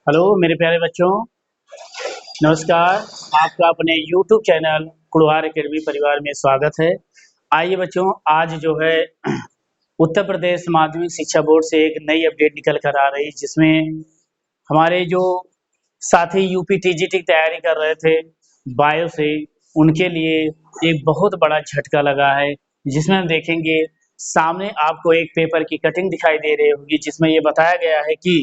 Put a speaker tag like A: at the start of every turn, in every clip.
A: Hello मेरे प्यारे बच्चों, नमस्कार। आपका अपने YouTube चैनल कुड़वार अकेडमी परिवार में स्वागत है। आइए बच्चों, आज जो है उत्तर प्रदेश माध्यमिक शिक्षा बोर्ड से एक नई अपडेट निकल कर आ रही, जिसमें हमारे जो साथी यूपी टीजीटी की तैयारी कर रहे थे बायो से, उनके लिए एक बहुत बड़ा झटका लगा है। जिसमें हम देखेंगे, सामने आपको एक पेपर की कटिंग दिखाई दे रही होगी, जिसमें ये बताया गया है कि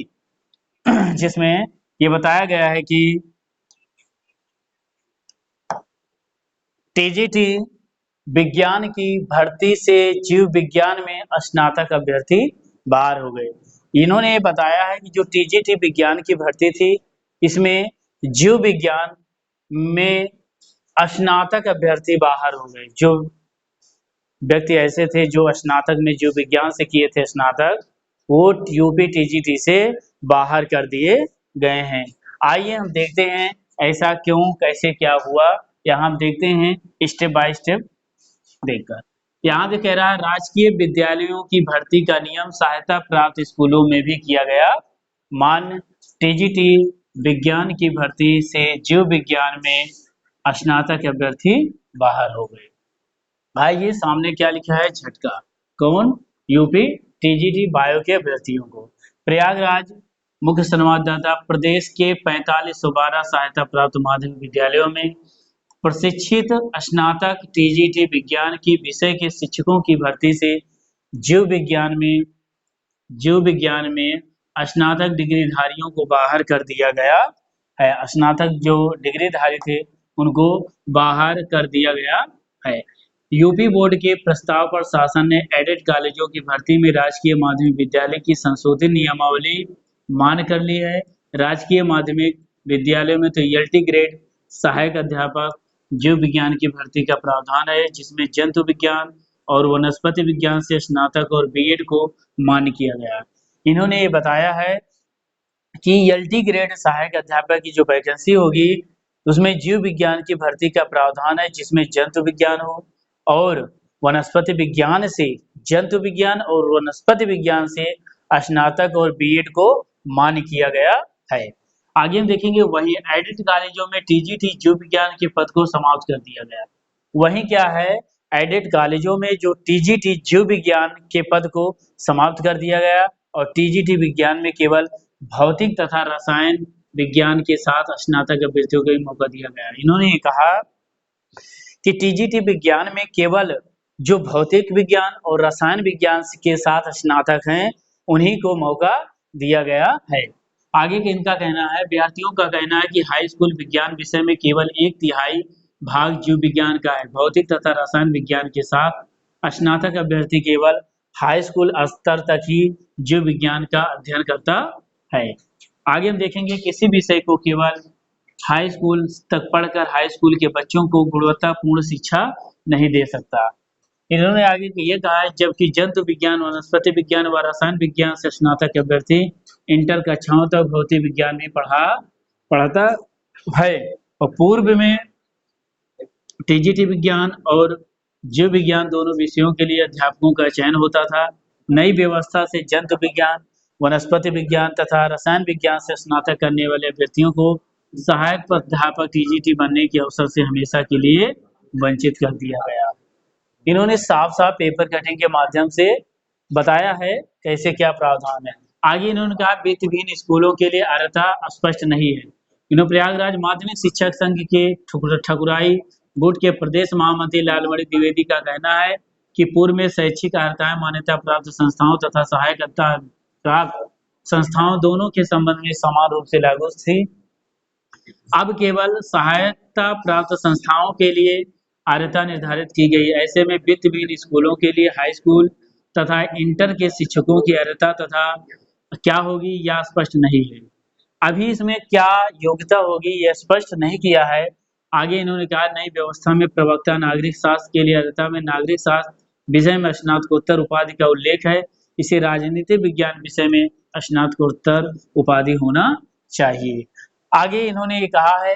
A: जिसमें ये बताया गया है कि टीजीटी विज्ञान की भर्ती से जीव विज्ञान में स्नातक अभ्यर्थी बाहर हो गए। इन्होंने ये बताया है कि जो टीजीटी विज्ञान की भर्ती थी, इसमें जीव विज्ञान में स्नातक अभ्यर्थी बाहर हो गए। जो व्यक्ति ऐसे थे जो स्नातक में जीव विज्ञान से किए थे स्नातक, वो यूपी टीजीटी से बाहर कर दिए गए हैं। आइए हम देखते हैं ऐसा क्यों, कैसे, क्या हुआ। यहाँ हम देखते हैं स्टेप बाय स्टेप देखकर। यहाँ जो कह रहा है, राजकीय विद्यालयों की भर्ती का नियम सहायता प्राप्त स्कूलों में भी किया गया मान्य। टीजीटी विज्ञान की भर्ती से जीव विज्ञान में स्नातक अभ्यर्थी बाहर हो गए। भाई ये सामने क्या लिखा है, झटका। कौन? यूपी टीजीटी बायो के अभ्यर्थियों को। प्रयागराज मुख्य संवाददाता, प्रदेश के 4512 सहायता प्राप्त माध्यमिक विद्यालयों में प्रशिक्षित स्नातक टीजीटी विज्ञान की विषय के शिक्षकों की भर्ती से जीव विज्ञान में स्नातक डिग्रीधारियों को बाहर कर दिया गया है। स्नातक जो डिग्रीधारी थे उनको बाहर कर दिया गया है। यूपी बोर्ड के प्रस्ताव पर शासन ने एडेड कॉलेजों की भर्ती में राजकीय माध्यमिक विद्यालय की संशोधित नियमावली मान्य कर ली है। राजकीय माध्यमिक विद्यालयों में तो एलटी ग्रेड सहायक अध्यापक जीव विज्ञान की भर्ती का प्रावधान है, जिसमें जंतु विज्ञान और वनस्पति विज्ञान से स्नातक और बीएड को मान्य किया गया। इन्होंने ये बताया है कि एलटी ग्रेड सहायक अध्यापक की जो वैकेंसी होगी, उसमें जीव विज्ञान की भर्ती का प्रावधान है, जिसमें जंतु विज्ञान हो और वनस्पति विज्ञान से जंतु विज्ञान और वनस्पति विज्ञान से स्नातक और बीएड को मान्य किया गया है। आगे हम देखेंगे, वहीं एडेड कॉलेजों में टीजीटी जीव विज्ञान के पद को समाप्त कर दिया गया। वहीं क्या है, एडेड कॉलेजों में जो टीजीटी जीव विज्ञान के पद को समाप्त कर दिया गया और टीजीटी विज्ञान में केवल भौतिक तथा रसायन विज्ञान के साथ स्नातक अभ्यर्थियों को मौका दिया गया। इन्होंने ये कहा कि टीजीटी विज्ञान में केवल जो भौतिक विज्ञान और रसायन विज्ञान के साथ स्नातक हैं, उन्हीं को मौका दिया गया है। आगे के इनका कहना है, अभ्यर्थियों का कहना है कि हाई स्कूल विज्ञान विषय में केवल 1/3 भाग जीव विज्ञान का है। भौतिक तथा रसायन विज्ञान के साथ स्नातक अभ्यर्थी केवल हाई स्कूल स्तर तक ही जीव विज्ञान का अध्ययन करता है। आगे हम देखेंगे, किसी विषय को केवल हाई स्कूल तक पढ़कर हाई स्कूल के बच्चों को गुणवत्तापूर्ण शिक्षा नहीं दे सकता। इन्होंने आगे ये कहा है, जबकि जंतु विज्ञान, वनस्पति विज्ञान व रसायन विज्ञान से स्नातक अभ्यर्थी इंटर कक्षाओं तक भौतिक विज्ञान भी पढ़ता है और पूर्व में टीजीटी विज्ञान और जीव विज्ञान दोनों विषयों के लिए अध्यापकों का चयन होता था। नई व्यवस्था से जंतु विज्ञान, वनस्पति विज्ञान तथा रसायन विज्ञान से स्नातक करने वाले अभ्यर्थियों को सहायक प्राध्यापक टीजीटी बनने के अवसर से हमेशा के लिए वंचित कर दिया गया। इन्होंने साफ साफ पेपर कटिंग के माध्यम से बताया है कैसे क्या प्रावधान है। आगे इन्होंने कहा, वित्तहीन स्कूलों के लिए अर्हता स्पष्ट नहीं है। इन्होंने प्रयागराज माध्यमिक शिक्षक संघ के ठकुराई गुट के प्रदेश महामंत्री लालमणि द्विवेदी का कहना है कि पूर्व में शैक्षिक अर्हताएं मान्यता प्राप्त संस्थाओं तथा सहायक प्राप्त संस्थाओं दोनों के संबंध में समान रूप से लागू थी। अब केवल सहायता प्राप्त संस्थाओं के लिए अर्हता निर्धारित की गई। ऐसे में वित्तहीन स्कूलों के लिए हाई स्कूल तथा इंटर के शिक्षकों की अर्हता तथा क्या होगी यह स्पष्ट नहीं है। अभी इसमें क्या योग्यता होगी यह स्पष्ट नहीं किया है। आगे इन्होंने कहा, नई व्यवस्था में प्रवक्ता नागरिक शास्त्र के लिए अर्हता में नागरिक शास्त्र विषय में स्नातकोत्तर उपाधि का उल्लेख है। इसे राजनीति विज्ञान विषय में स्नातकोत्तर उपाधि होना चाहिए। आगे इन्होंने ये कहा है,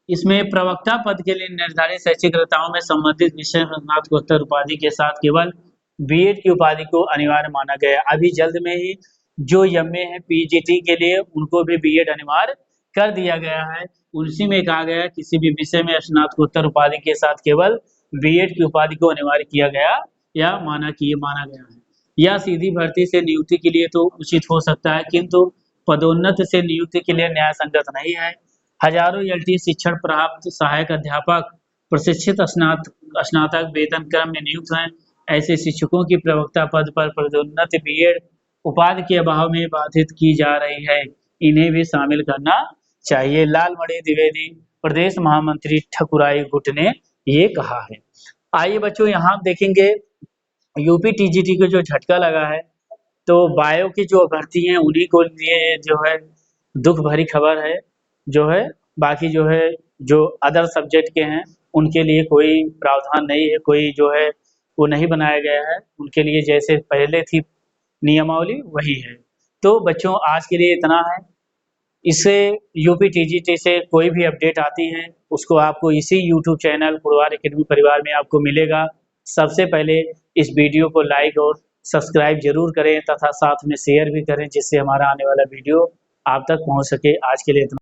A: इसमें प्रवक्ता पद के लिए निर्धारित शैक्षिक अर्हताओं में संबंधित विषय में स्नातकोत्तर उपाधि के साथ केवल बीएड की उपाधि को अनिवार्य माना गया। अभी जल्द में ही जो एमए है पीजीटी के लिए उनको भी बीएड अनिवार्य कर दिया गया है। उसी में कहा गया है किसी भी विषय में स्नातकोत्तर उपाधि के साथ केवल बीएड की उपाधि को अनिवार्य किया गया या माना गया है। यह सीधी भर्ती से नियुक्ति के लिए तो उचित हो सकता है, किंतु पदोन्नति से नियुक्ति के लिए न्याय संगत नहीं है। हजारों एलटी शिक्षण प्राप्त सहायक अध्यापक प्रशिक्षित स्नातक वेतन क्रम में नियुक्त हैं। ऐसे शिक्षकों की प्रवक्ता पद पर पदोन्नति बीएड उपाधि के अभाव में बाधित की जा रही है। इन्हें भी शामिल करना चाहिए। लालमणि द्विवेदी प्रदेश महामंत्री ठकुराई गुट ने ये कहा है। आइए बच्चों यहाँ देखेंगे यूपी टीजीटी को जो झटका लगा है, तो बायो की जो अभ्यर्थी हैं उन्हीं को लिए जो है दुख भरी खबर है जो है। बाकी जो है जो अदर सब्जेक्ट के हैं उनके लिए कोई प्रावधान नहीं है, कोई जो है वो नहीं बनाया गया है। उनके लिए जैसे पहले थी नियमावली वही है। तो बच्चों आज के लिए इतना है। इससे यूपी टीजीटी से कोई भी अपडेट आती है उसको आपको इसी यूट्यूब चैनल पुरवार एकेडमी परिवार में आपको मिलेगा। सबसे पहले इस वीडियो को लाइक और सब्सक्राइब जरूर करें तथा साथ में शेयर भी करें, जिससे हमारा आने वाला वीडियो आप तक पहुंच सके। आज के लिए इतना।